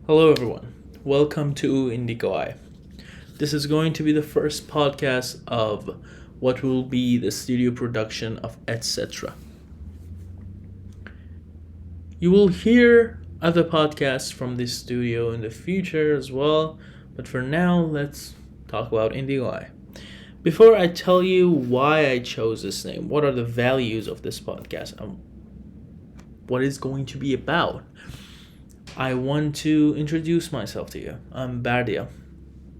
Hello, everyone. Welcome to Indigo Eye. This is going to be the first podcast of what will be the studio production of etc. You will hear other podcasts from this studio in the future as well, but for now, let's talk about Indigo Eye. Before I tell you why I chose this name, what are the values of this podcast, and what it's going to be about, I want to introduce myself to you. I'm Bardia,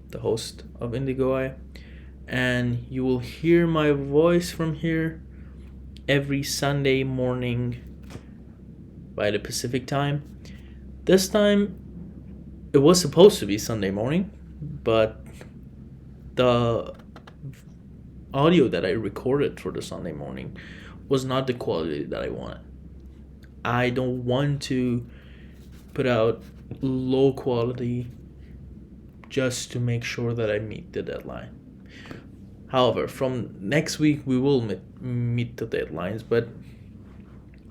the host of Indigo Eye, and you will hear my voice from here every Sunday morning by the Pacific time. This time, it was supposed to be Sunday morning, but the audio that I recorded for the Sunday morning was not the quality that I wanted. I don't want to put out low quality just to make sure that I meet the deadline. However, from next week we will meet the deadlines, but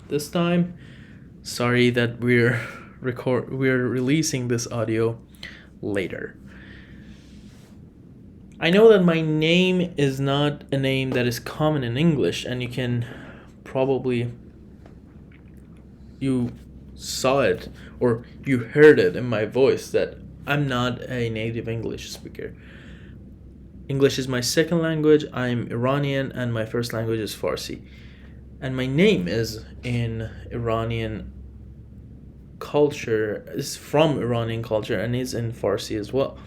this time, sorry that we're releasing this audio later. I know that my name is not a name that is common in English, and you saw it or you heard it in my voice that I'm not a native English speaker. English is my second language. I'm Iranian and my first language is Farsi. And my name is in Iranian culture, is from Iranian culture and is in Farsi as well.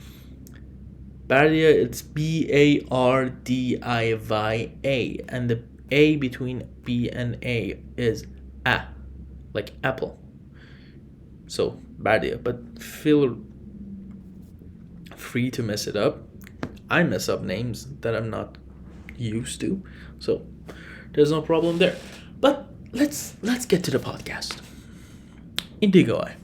Bardia, it's Bardiya, and the A between B and A is A, like apple. So, Bardia, but feel free to mess it up. I mess up names that I'm not used to, so there's no problem there. But let's get to the podcast. Indigo Eye.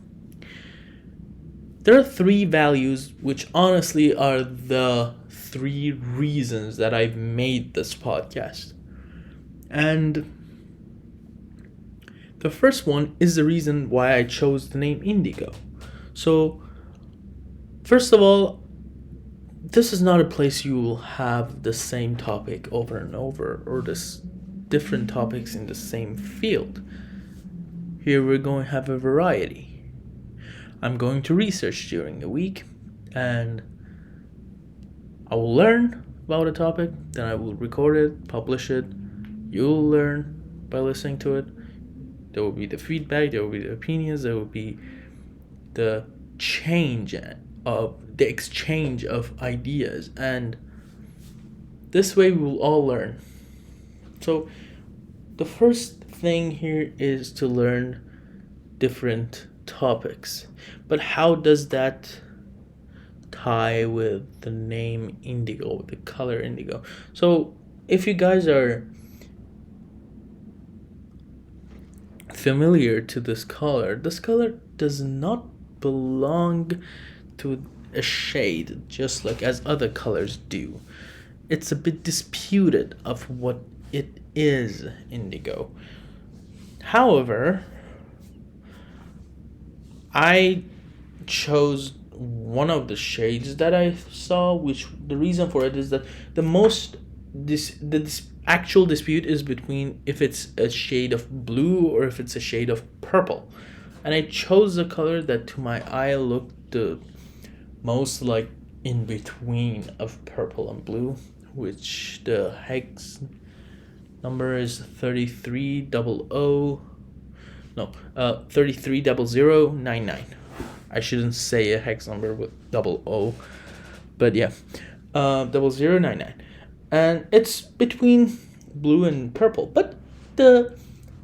There are three values which honestly are the three reasons that I've made this podcast. And the first one is the reason why I chose the name Indigo. So, first of all, this is not a place you will have the same topic over and over or this different topics in the same field. Here we're going to have a variety. I'm going to research during the week and I will learn about a topic, then I will record it, publish it. You'll learn by listening to it. There will be the feedback, there will be the opinions, there will be the exchange of ideas, and this way we will all learn. So the first thing here is to learn different topics. But how does that tie with the name Indigo, the color indigo? So if you guys are familiar to this color does not belong to a shade just like as other colors do. It's a bit disputed of what it is indigo. However, I chose one of the shades that I saw, which the reason for it is that the actual dispute is between if it's a shade of blue or if it's a shade of purple. And I chose the color that to my eye looked the most like in between of purple and blue, which the hex number is 330099. I shouldn't say a hex number with double O, but yeah, 0099. And it's between blue and purple. But the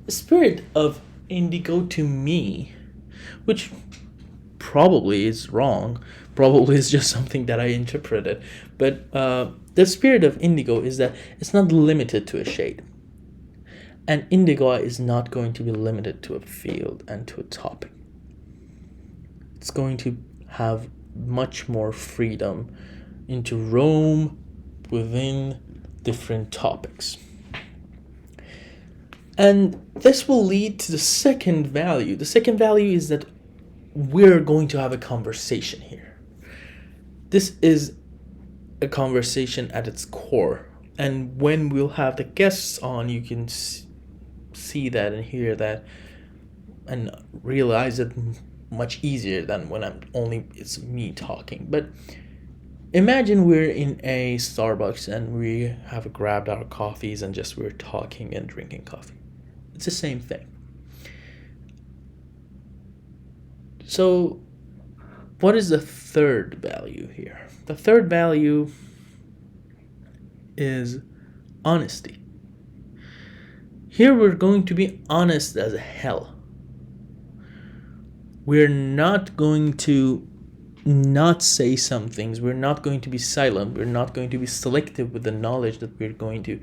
spirit of indigo to me, which probably is wrong, probably is just something that I interpreted, but the spirit of indigo is that it's not limited to a shade. And indigo is not going to be limited to a field and to a topic. It's going to have much more freedom into roam within different topics. And this will lead to the second value. The second value is that we're going to have a conversation here. This is a conversation at its core. And when we'll have the guests on, you can see that and hear that and realize it much easier than when it's me talking. But imagine we're in a Starbucks and we have grabbed our coffees and just we're talking and drinking coffee. It's the same thing. So, what is the third value here? The third value is honesty. Here we're going to be honest as hell. We're not going to not say some things. We're not going to be silent. We're not going to be selective with the knowledge that we're going to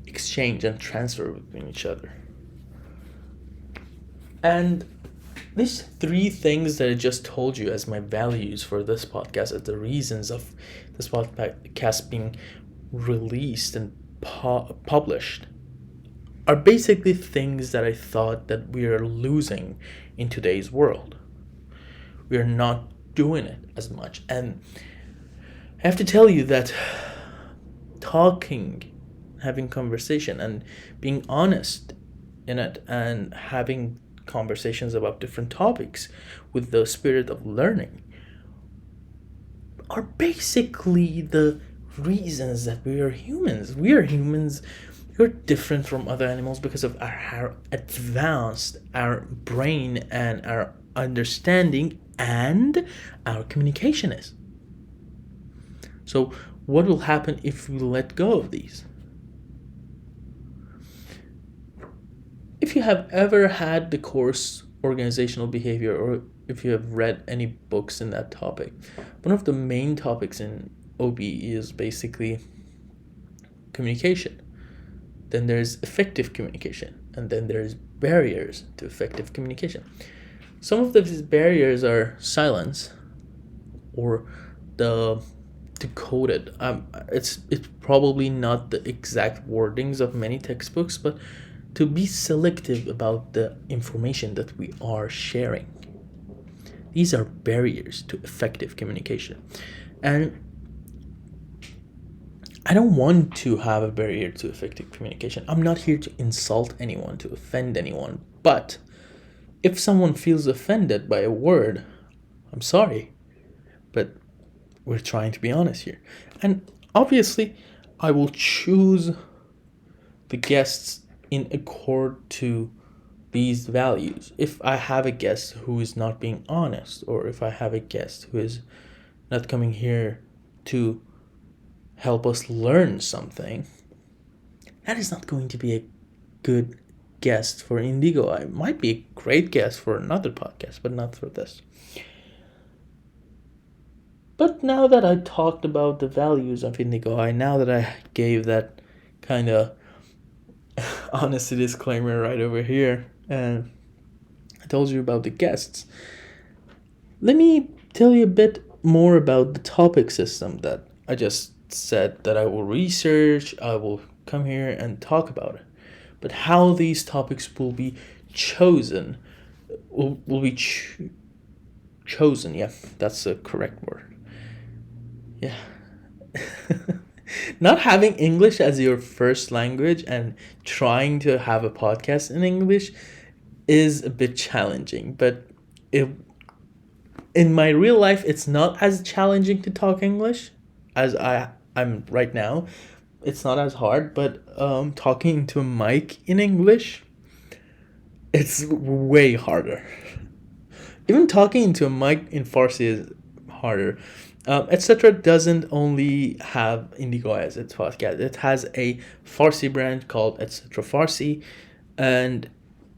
exchange and transfer between each other. And these three things that I just told you as my values for this podcast, as the reasons of this podcast being released and published, are basically things that I thought that we are losing in today's world. We are not doing it as much. And I have to tell you that talking, having conversation, and being honest in it, and having conversations about different topics with the spirit of learning are basically the reasons that we are humans. We are humans. We're different from other animals because of how advanced our brain and our understanding and our communication is. So what will happen if we let go of these? If you have ever had the course Organizational Behavior, or if you have read any books in that topic, one of the main topics in OB is basically communication. Then there's effective communication, and then there's barriers to effective communication. Some of these barriers are silence, or the decoded. It's probably not the exact wordings of many textbooks, but to be selective about the information that we are sharing. These are barriers to effective communication. And I don't want to have a barrier to effective communication. I'm not here to insult anyone, to offend anyone. But if someone feels offended by a word, I'm sorry. But we're trying to be honest here. And obviously, I will choose the guests in accord to these values. If I have a guest who is not being honest, or if I have a guest who is not coming here to help us learn something, that is not going to be a good guest for Indigo Eye. Might be a great guest for another podcast, but not for this. But now that I talked about the values of Indigo Eye, now that I gave that kind of honesty disclaimer right over here, and I told you about the guests, let me tell you a bit more about the topic system that I just said that I will research. I will come here and talk about it. But how these topics will be chosen, will be chosen. Yeah, that's the correct word. Yeah. Not having English as your first language and trying to have a podcast in English is a bit challenging. But in my real life, it's not as challenging to talk English as I'm right now. It's not as hard, but talking to a mic in English, it's way harder. Even talking into a mic in Farsi is harder. Etc. doesn't only have Indigo as its podcast. It has a Farsi branch called Etc. Farsi, and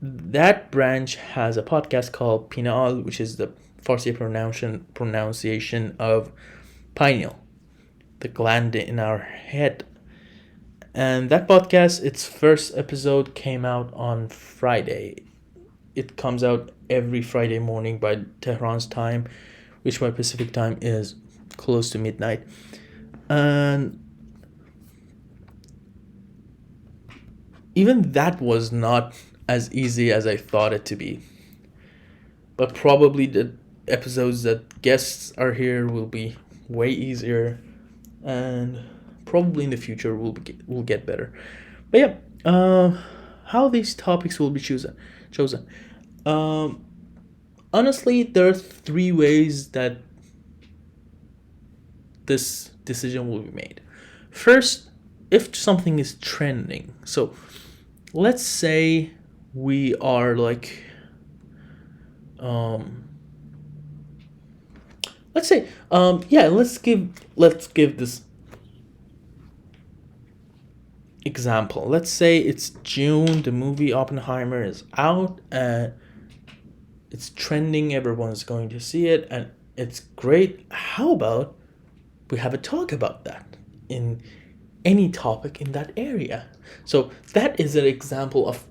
that branch has a podcast called Pinal, which is the Farsi pronunciation of pineal, the gland in our head. And that podcast, its first episode came out on Friday. It comes out every Friday morning by Tehran's time, which by Pacific time is close to midnight. And even that was not as easy as I thought it to be. but probably the episodes that guests are here will be way easier, and probably in the future will get better. But yeah, how these topics will be chosen. Um, Honestly, there are three ways that this decision will be made. First, if something is trending. So, let's say we are like, let's say, yeah, let's give this example. Let's say it's June, the movie Oppenheimer is out, and it's trending, everyone's going to see it, and it's great. How about we have a talk about that in any topic in that area? So that is an example of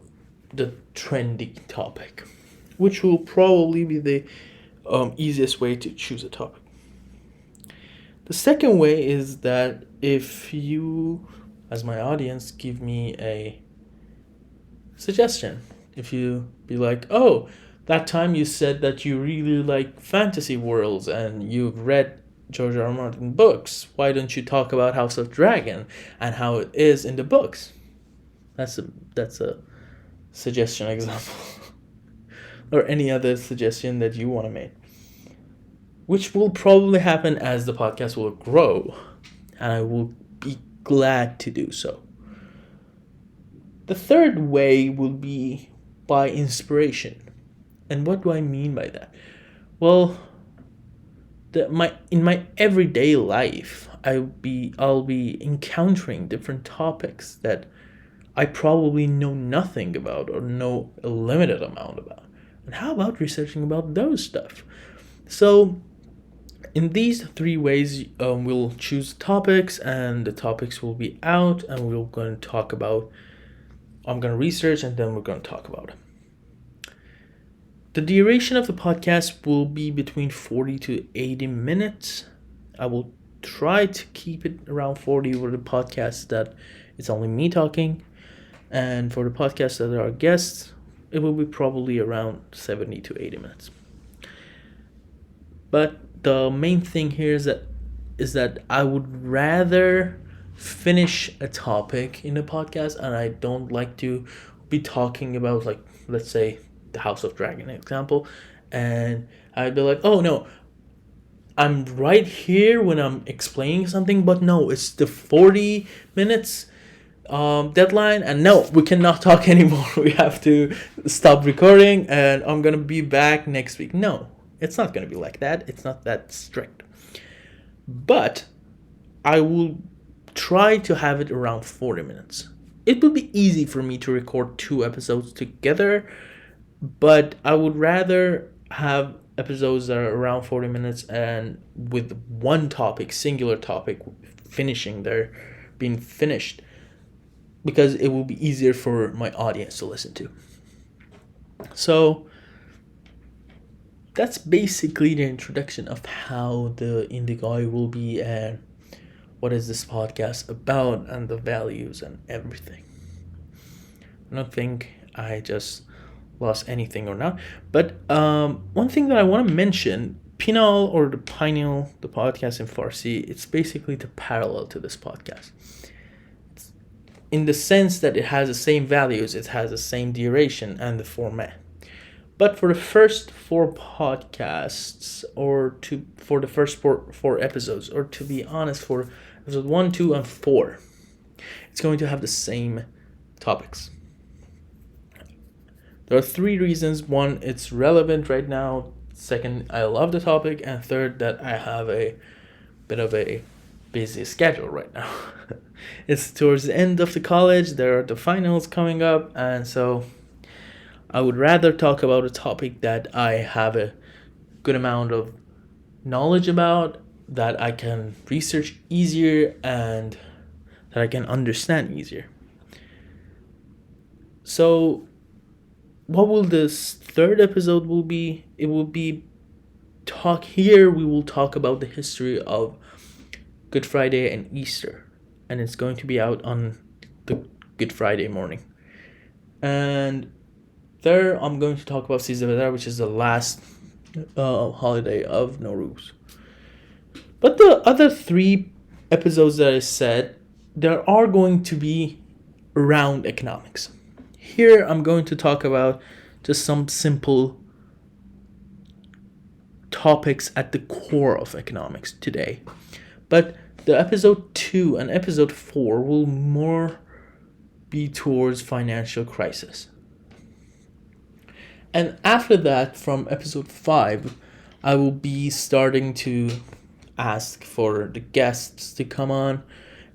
the trendy topic, which will probably be the easiest way to choose a topic. The second way is that if you, as my audience, give me a suggestion, if you be like, oh, that time you said that you really like fantasy worlds and you've read George R. R. Martin books, why don't you talk about House of Dragon and how it is in the books? That's a suggestion example. Or any other suggestion that you want to make, which will probably happen as the podcast will grow, and I will be glad to do so. The third way will be by inspiration. And what do I mean by that? Well, in my everyday life, I'll be encountering different topics that I probably know nothing about or know a limited amount about. And how about researching about those stuff? So, in these three ways, we'll choose topics, and the topics will be out, and we're going to talk about. I'm going to research, and then we're going to talk about it. The duration of the podcast will be between 40 to 80 minutes. I will try to keep it around 40 for the podcasts that it's only me talking. And for the podcasts that there are guests, it will be probably around 70 to 80 minutes. But the main thing here is that I would rather finish a topic in a podcast, and I don't like to be talking about, like, let's say the House of Dragon example, and I'd be like, oh no, I'm right here when I'm explaining something, but no, it's the 40 minutes deadline, and no, we cannot talk anymore. We have to stop recording, and I'm gonna be back next week. No, it's not gonna be like that. It's not that strict. But I will try to have it around 40 minutes. It will be easy for me to record 2 episodes together, but I would rather have episodes that are around 40 minutes and with one topic, singular topic, being finished, because it will be easier for my audience to listen to. So that's basically the introduction of how the Indigo Eye will be and what is this podcast about and the values and everything. I don't think I just lost anything or not. But one thing that I want to mention, Pinal or the Pineal, the podcast in Farsi, it's basically the parallel to this podcast. It's in the sense that it has the same values, it has the same duration and the format. But for the first 4 podcasts, for the first four episodes, or to be honest, for episode 1, 2, and 4, it's going to have the same topics. There are 3 reasons. 1, it's relevant right now. 2nd, I love the topic. And 3rd, that I have a bit of a busy schedule right now. It's towards the end of the college. There are the finals coming up. And so I would rather talk about a topic that I have a good amount of knowledge about, that I can research easier, and that I can understand easier. So what will this 3rd episode will be? It will be we will talk about the history of Good Friday and Easter, and it's going to be out on the Good Friday morning. And there I'm going to talk about Caesar, which is the last holiday of Nowruz. But the other 3 episodes that I said, there are going to be around economics. Here I'm going to talk about just some simple topics at the core of economics today. But the episode 2 and episode 4 will more be towards financial crisis. And after that, from episode 5, I will be starting to ask for the guests to come on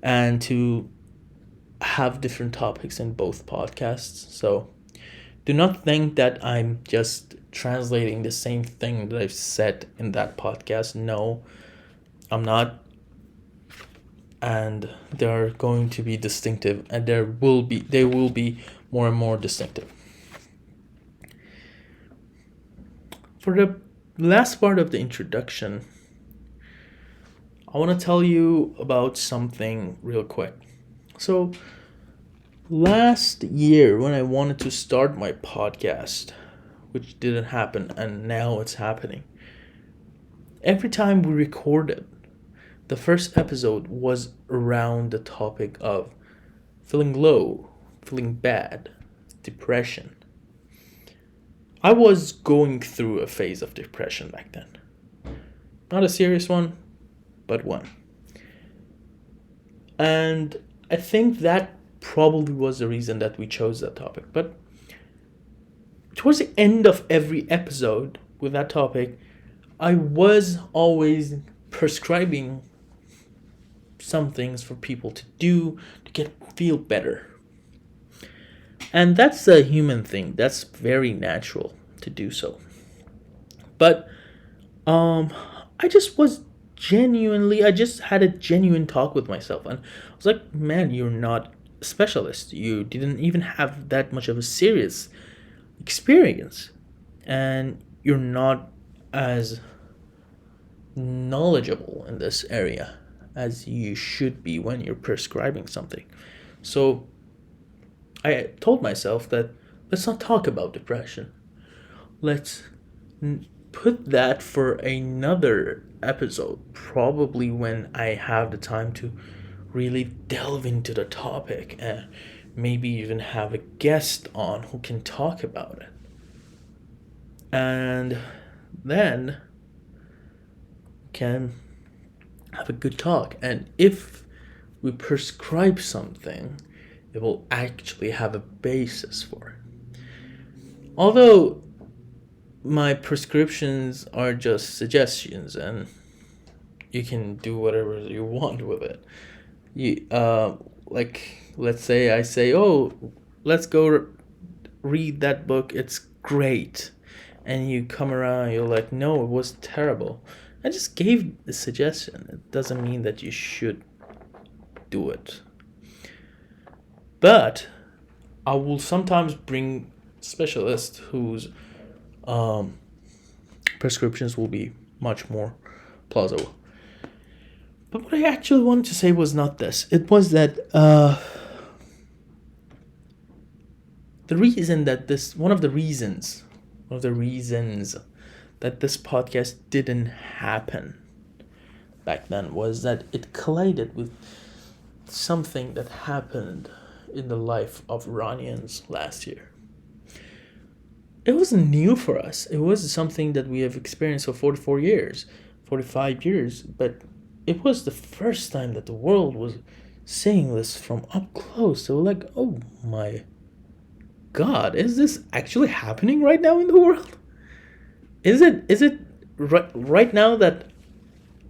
and to have different topics in both podcasts. So do not think that I'm just translating the same thing that I've said in that podcast. No, I'm not. And they're going to be distinctive, and they will be more and more distinctive. For the last part of the introduction, I want to tell you about something real quick. So, last year when I wanted to start my podcast, which didn't happen, and now it's happening, every time we recorded, the first episode was around the topic of feeling low, feeling bad, depression. I was going through a phase of depression back then. Not a serious one, but one. And I think that probably was the reason that we chose that topic. But towards the end of every episode with that topic, I was always prescribing some things for people to do to feel better. And that's a human thing. That's very natural to do so. But I just had a genuine talk with myself, and I was like, man, you're not a specialist. You didn't even have that much of a serious experience, and you're not as knowledgeable in this area as you should be when you're prescribing something. So I told myself that let's not talk about depression. Let's put that for another episode, probably when I have the time to really delve into the topic and maybe even have a guest on who can talk about it. And then can have a good talk. And if we prescribe something, it will actually have a basis for it. Although my prescriptions are just suggestions and you can do whatever you want with it. Let's say I say, oh, let's go read that book, it's great. And you come around, you're like, no, it was terrible. I just gave the suggestion. It doesn't mean that you should do it. But I will sometimes bring specialists whose prescriptions will be much more plausible. But what I actually wanted to say was not this. It was that one of the reasons that this podcast didn't happen back then was that it collided with something that happened in the life of Iranians last year. It wasn't new for us. It was something that we have experienced for 45 years, but it was the first time that the world was seeing this from up close. So like, oh my God, is this actually happening right now in the world? Is it right now that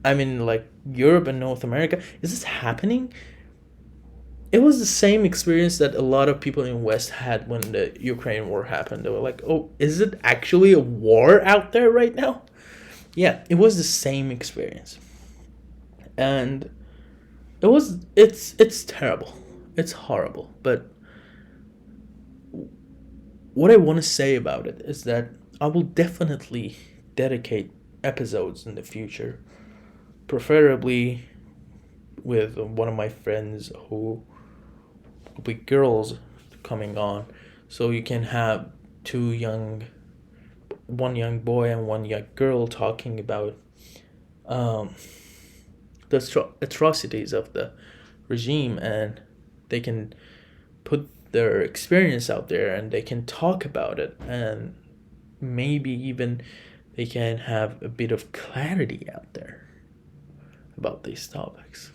I'm in like Europe and North America? Is this happening? It was the same experience that a lot of people in West had when the Ukraine war happened. They were like, oh, is it actually a war out there right now? Yeah, it was the same experience. And it's terrible. It's horrible. But what I want to say about it is that I will definitely dedicate episodes in the future, preferably with one of my friends who will be girls coming on, so you can have two young one young boy and one young girl talking about um, the atrocities of the regime, and they can put their experience out there and they can talk about it, and maybe even they can have a bit of clarity out there about these topics,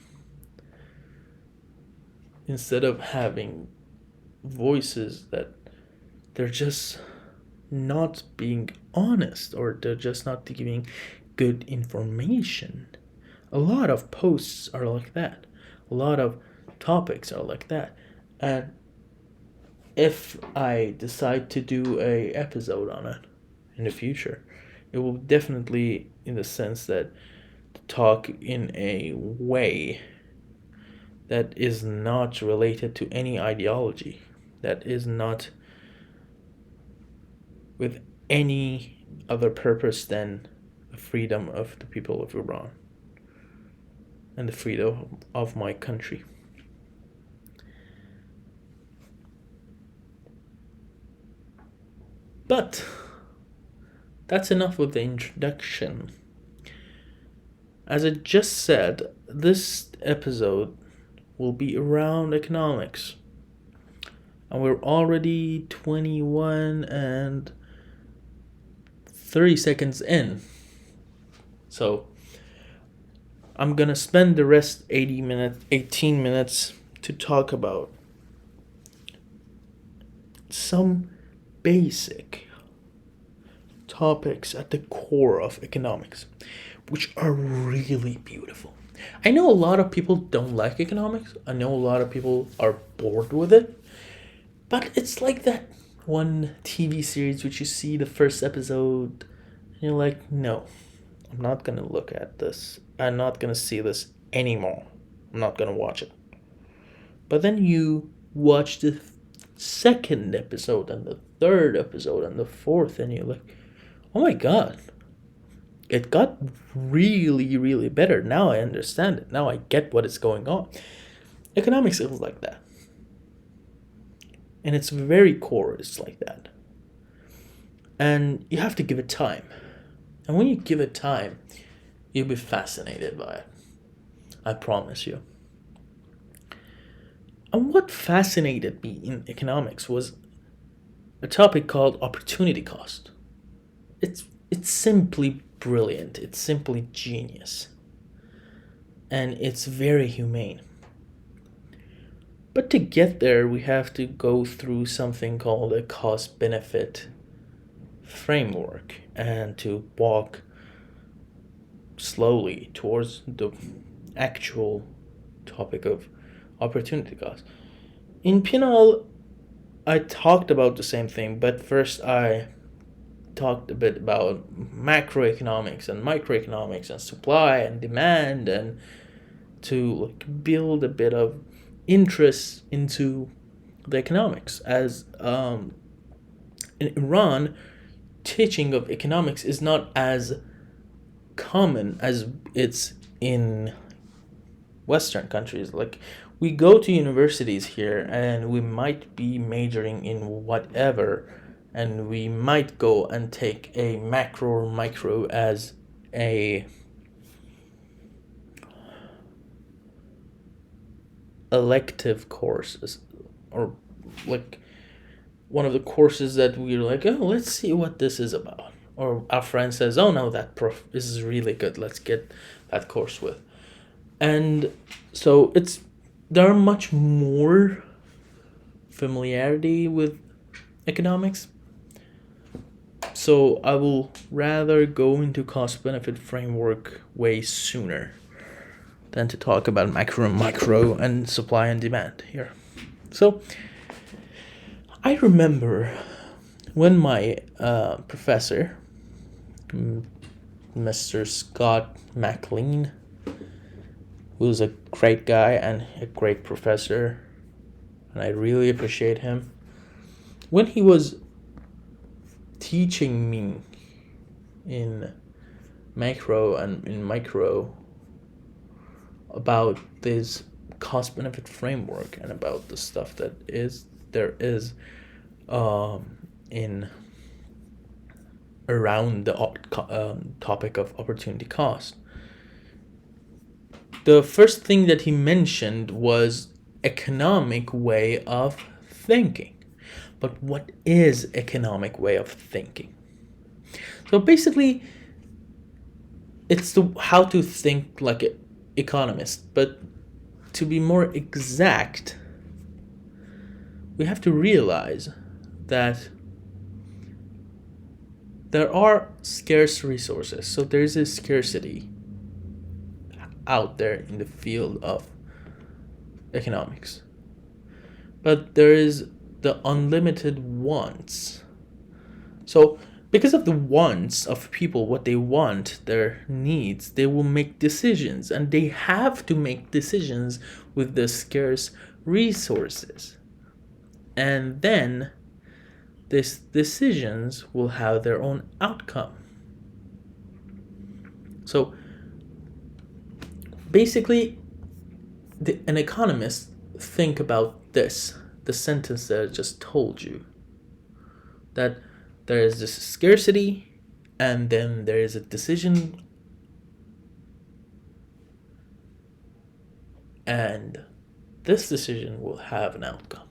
instead of having voices that they're just not being honest, or they're just not giving good information. A lot of posts are like that. A lot of topics are like that. And if I decide to do a episode on it in the future, it will definitely, in the sense that, talk in a way that is not related to any ideology, that is not with any other purpose than the freedom of the people of Iran and the freedom of my country. But that's enough with the introduction. As I just said, this episode will be around economics. And we're already 21 and 30 seconds in. So I'm gonna spend the rest 18 minutes to talk about some basic topics at the core of economics, which are really beautiful. I know a lot of people don't like economics. I know a lot of people are bored with it. But it's like that one TV series which you see the first episode and you're like, no, I'm not going to look at this. I'm not going to see this anymore. I'm not going to watch it. But then you watch the second episode and the third episode and the fourth, and you're like, oh my god, it got really, really better. Now I understand it. Now I get what is going on. Economics is like that. And its very core is like that. And you have to give it time. And when you give it time, you'll be fascinated by it. I promise you. And what fascinated me in economics was a topic called opportunity cost. It's simply brilliant. It's simply genius. And it's very humane. But to get there, we have to go through something called a cost-benefit framework, and to walk slowly towards the actual topic of opportunity cost. In Pinal, I talked about the same thing, but first I talked a bit about macroeconomics and microeconomics and supply and demand, and to build a bit of interest into the economics, as in Iran, teaching of economics is not as common as it's in Western countries. Like, we go to universities here and we might be majoring in whatever, and we might go and take a macro or micro as a elective courses, or like one of the courses that we're like, oh, let's see what this is about. Or our friend says, oh no, that prof is really good, let's get that course with. And so there are much more familiarity with economics. So I will rather go into cost benefit framework way sooner than to talk about macro and micro and supply and demand here. So I remember when my professor, Mr. Scott McLean, who was a great guy and a great professor, and I really appreciate him, when he was teaching me in macro and in micro about this cost benefit framework and about the stuff that there is in around the topic of opportunity cost. The first thing that he mentioned was economic way of thinking. But what is economic way of thinking? So basically, it's how to think like an economist. But to be more exact, we have to realize that there are scarce resources. So there's a scarcity out there in the field of economics. But there is the unlimited wants. So because of the wants of people, what they want, their needs, they will make decisions, and they have to make decisions with the scarce resources. And then these decisions will have their own outcome. So basically, an economist think about this, the sentence that I just told you, that there is this scarcity, and then there is a decision, and this decision will have an outcome.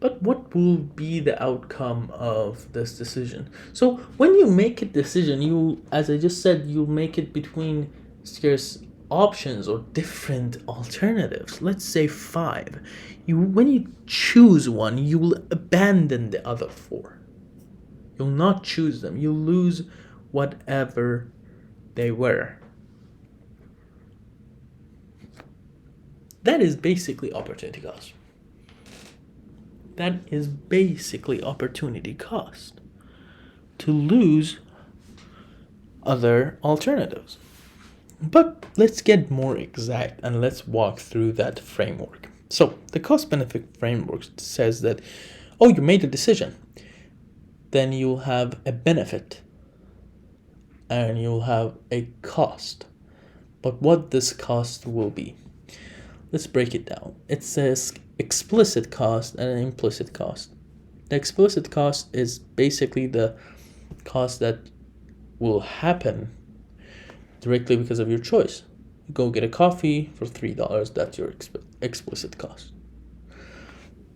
But what will be the outcome of this decision? So when you make a decision, you, as I just said, you make it between scarce options or different alternatives. Let's say 5. When you choose one, you will abandon the other 4. You'll not choose them. You lose whatever they were. That is basically opportunity cost. That is basically opportunity cost. To lose other alternatives. But let's get more exact and let's walk through that framework. So the cost-benefit framework says that, you made a decision. Then you'll have a benefit and you'll have a cost. But what this cost will be? Let's break it down. It says explicit cost and an implicit cost. The explicit cost is basically the cost that will happen directly because of your choice. You go get a coffee for $3, that's your explicit cost.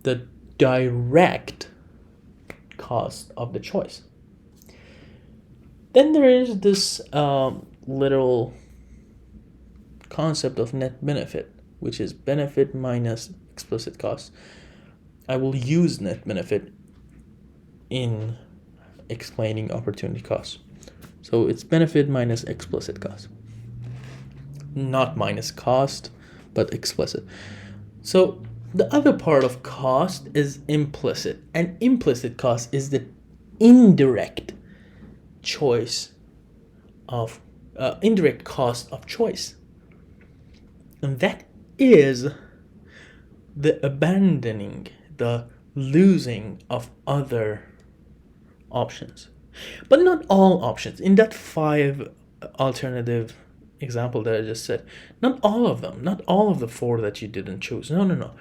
The direct cost of the choice. Then there is this little concept of net benefit, which is benefit minus explicit cost. I will use net benefit in explaining opportunity cost. So it's benefit minus explicit cost. Not minus cost, but explicit. So the other part of cost is implicit. And implicit cost is the indirect choice of indirect cost of choice. And that is the abandoning, the losing of other options. But not all options. In that 5 alternative example that I just said, not all of them, not all of the 4 that you didn't choose. No.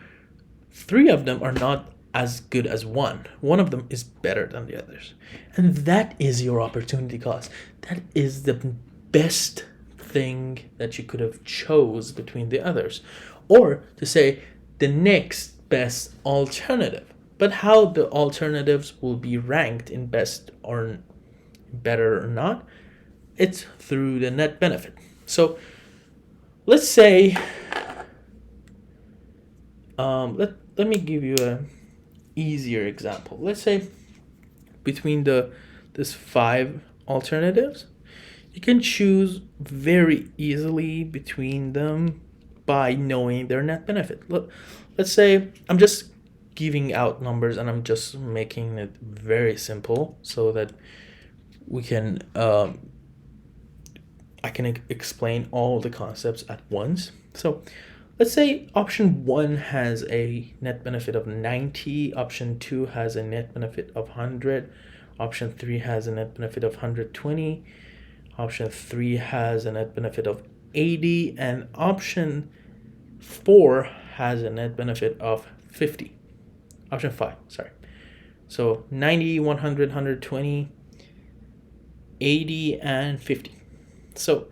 3 of them are not as good as 1. One of them is better than the others. And that is your opportunity cost. That is the best thing that you could have chose between the others. Or to say the next best alternative. But how the alternatives will be ranked in best or better or not, it's through the net benefit. So let's say, let me give you a easier example. Let's say between this 5 alternatives, you can choose very easily between them by knowing their net benefit. Let's say I'm just giving out numbers and I'm just making it very simple so that we can I can explain all the concepts at once. So let's say option 1 has a net benefit of 90, option 2 has a net benefit of 100, option 3 has a net benefit of 120, option 3 has a net benefit of 80, and option 4 has a net benefit of 50. Option 5, sorry. So 90, 100, 120, 80, and 50. So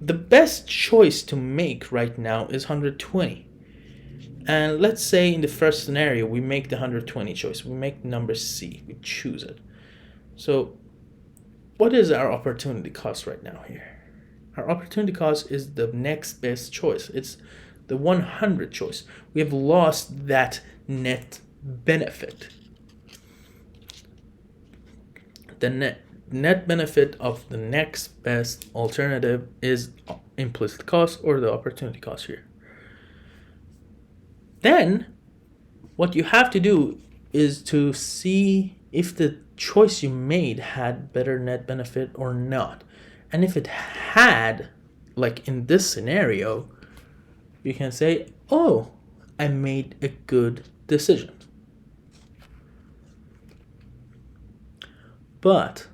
the best choice to make right now is 120. And let's say in the first scenario, we make the 120 choice. We make number C. We choose it. So what is our opportunity cost right now here? Our opportunity cost is the next best choice. It's the 100 choice. We have lost that net benefit. The net benefit of the next best alternative is implicit cost, or the opportunity cost here. Then what you have to do is to see if the choice you made had better net benefit or not. And if it had, like in this scenario, you can say, oh, I made a good decision. But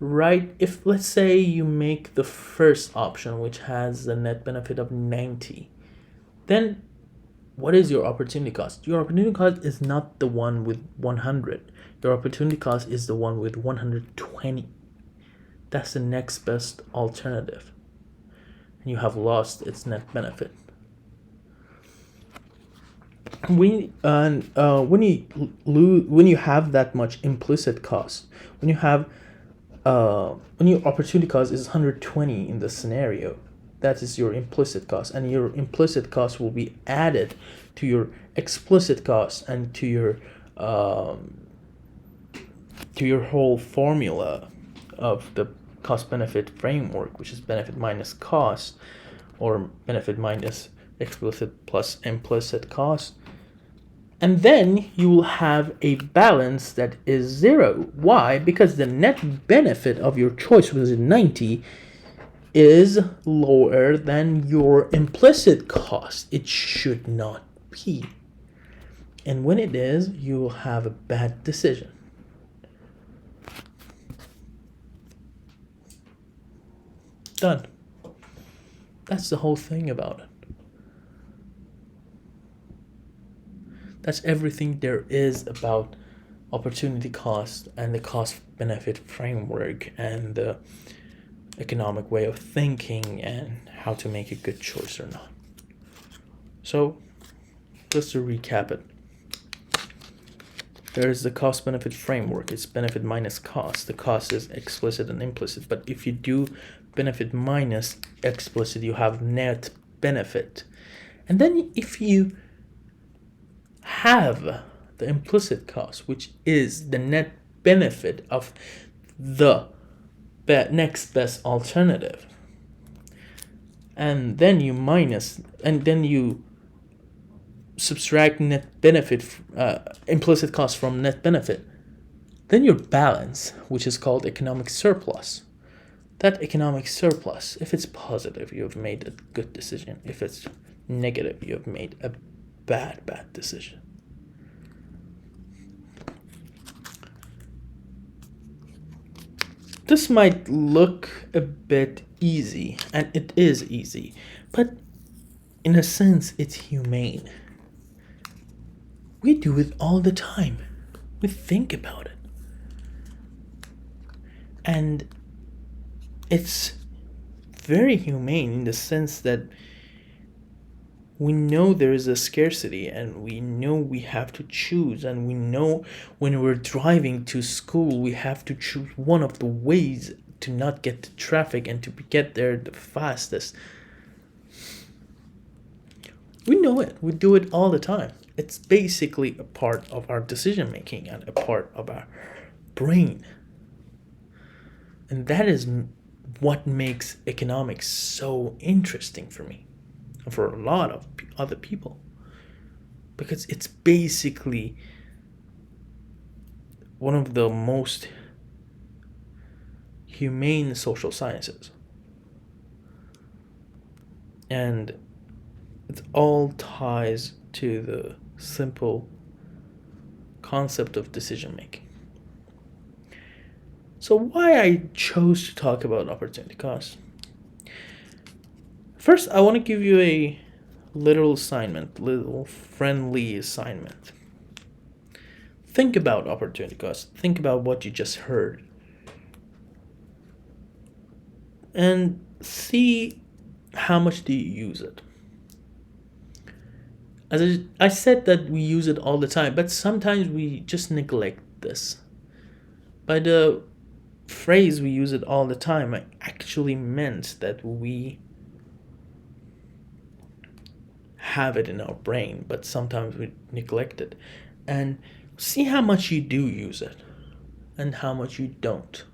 right, if let's say you make the first option, which has a net benefit of 90, then what is your opportunity cost? Your opportunity cost is not the one with 100. Your opportunity cost is the one with 120. That's the next best alternative. And you have lost its net benefit. When you have that much implicit cost, when your opportunity cost is 120 in the scenario, that is your implicit cost, and your implicit cost will be added to your explicit cost and to your whole formula of the cost benefit framework, which is benefit minus cost, or benefit minus explicit plus implicit cost. And then you will have a balance that is 0. Why? Because the net benefit of your choice, which is 90, is lower than your implicit cost. It should not be. And when it is, you will have a bad decision. Done. That's the whole thing about it. That's everything there is about opportunity cost and the cost benefit framework and the economic way of thinking and how to make a good choice or not. So just to recap it, there is the cost benefit framework. It's benefit minus cost. The cost is explicit and implicit, but if you do benefit minus explicit, you have net benefit. And then if you have the implicit cost, which is the net benefit of the next best alternative, and then you subtract net benefit, implicit cost from net benefit, then your balance, which is called economic surplus. That economic surplus, if it's positive, you have made a good decision. If it's negative, you have made a bad decision. This might look a bit easy, and it is easy, but in a sense, it's humane. We do it all the time. We think about it. And it's very humane in the sense that we know there is a scarcity, and we know we have to choose, and we know when we're driving to school we have to choose one of the ways to not get the traffic and to get there the fastest. We know it. We do it all the time. It's basically a part of our decision making and a part of our brain. And that is what makes economics so interesting for me, for a lot of other people, because it's basically one of the most humane social sciences, and it all ties to the simple concept of decision making. So why I chose to talk about opportunity cost? First, I want to give you a little friendly assignment. Think about opportunity cost. Think about what you just heard. And see how much do you use it. As I said that we use it all the time, but sometimes we just neglect this. By the phrase we use it all the time, I actually meant that we have it in our brain, but sometimes we neglect it. And see how much you do use it and how much you don't.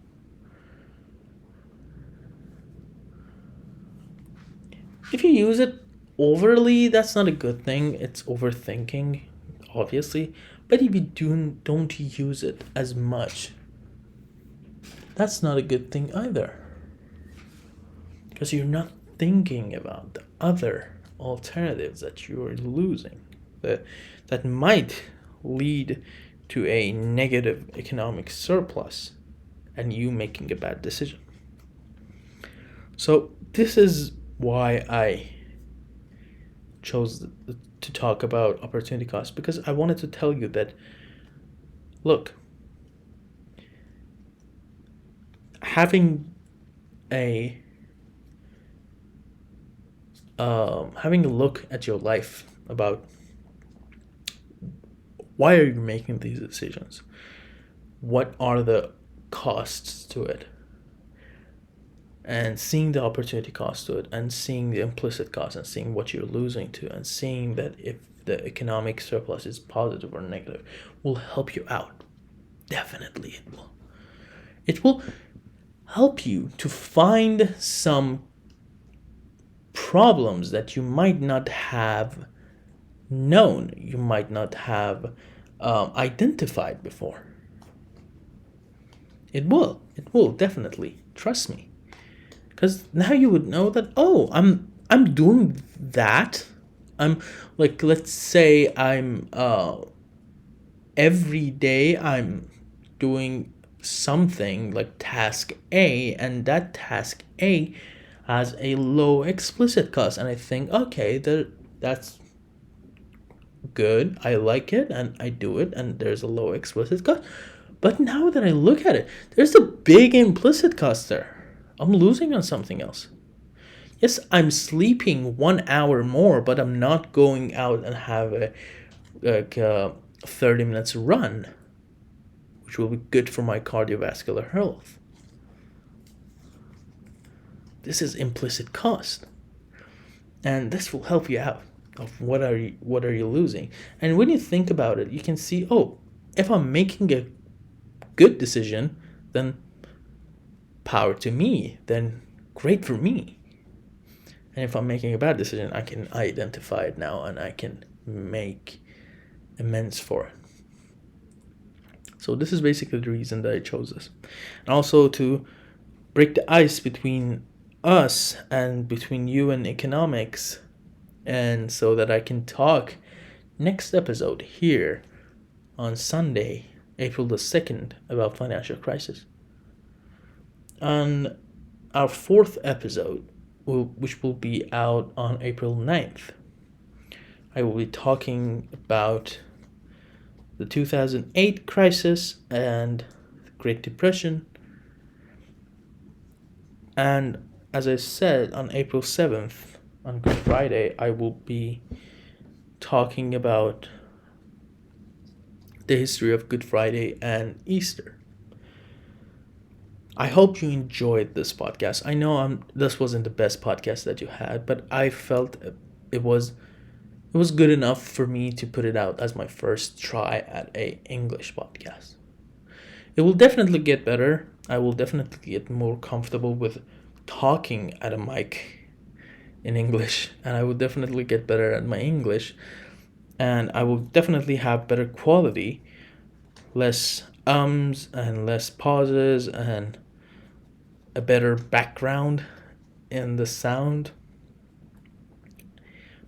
If you use it overly, that's not a good thing. It's overthinking, obviously. But if you don't use it as much, that's not a good thing either. Because you're not thinking about the other alternatives that you're losing that might lead to a negative economic surplus and you making a bad decision. So this is why I chose to talk about opportunity cost, because I wanted to tell you that, look, having a look at your life about why are you making these decisions, what are the costs to it, and seeing the opportunity cost to it, and seeing the implicit cost, and seeing what you're losing to, and seeing that if the economic surplus is positive or negative, will help you out. Definitely it will. It will help you to find some problems that you might not have known, you might not have identified before. It will definitely. Trust me. Because now you would know that, oh, I'm doing that. I'm like, let's say I'm every day I'm doing something like task A, and that task A has a low explicit cost, and I think, okay, that's good, I like it, and I do it, and there's a low explicit cost. But now that I look at it, there's a big implicit cost there. I'm losing on something else. Yes, I'm sleeping 1 hour more, but I'm not going out and have a 30 minutes run, which will be good for my cardiovascular health. This is implicit cost. And this will help you out of what are you losing. And when you think about it, you can see, oh, if I'm making a good decision, then power to me, then great for me. And if I'm making a bad decision, I can identify it now and I can make amends for it. So this is basically the reason that I chose this. And also to break the ice between us and between you and economics, and so that I can talk next episode here on Sunday, April the 2nd, about financial crisis. On our 4th episode, which will be out on April 9th, I will be talking about the 2008 crisis and the Great Depression. And as I said, on April 7th, on Good Friday, I will be talking about the history of Good Friday and Easter. I hope you enjoyed this podcast. I know this wasn't the best podcast that you had, but I felt it was good enough for me to put it out as my first try at a English podcast. It will definitely get better. I will definitely get more comfortable with talking at a mic in English, and I will definitely get better at my English, and I will definitely have better quality, less ums and less pauses, and a better background in the sound.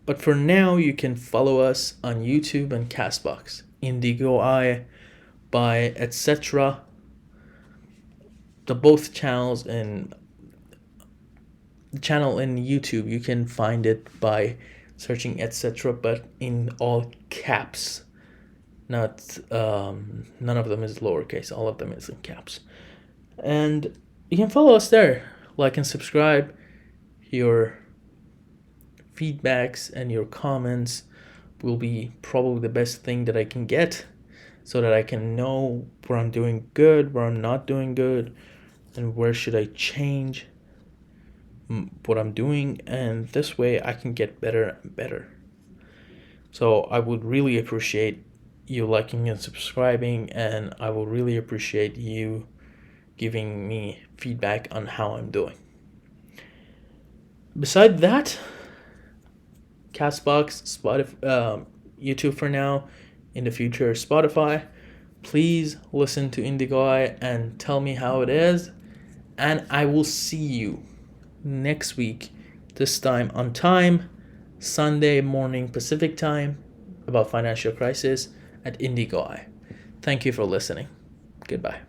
But for now, you can follow us on YouTube and Castbox, Indigo Eye by etc. The both channels, in the channel in YouTube, you can find it by searching etc., but in all caps. Not none of them is lowercase. All of them is in caps. And you can follow us there. Like and subscribe. Your feedbacks and your comments will be probably the best thing that I can get, so that I can know where I'm doing good, where I'm not doing good, and where should I change what I'm doing, and this way I can get better and better. So I would really appreciate you liking and subscribing, and I will really appreciate you giving me feedback on how I'm doing. Beside that, Castbox, Spotify, YouTube for now, in the future Spotify. Please listen to Indigo Eye and tell me how it is, and I will see you next week, this time on time, Sunday morning Pacific time, about financial crisis at Indigo Eye. Thank you for listening. Goodbye.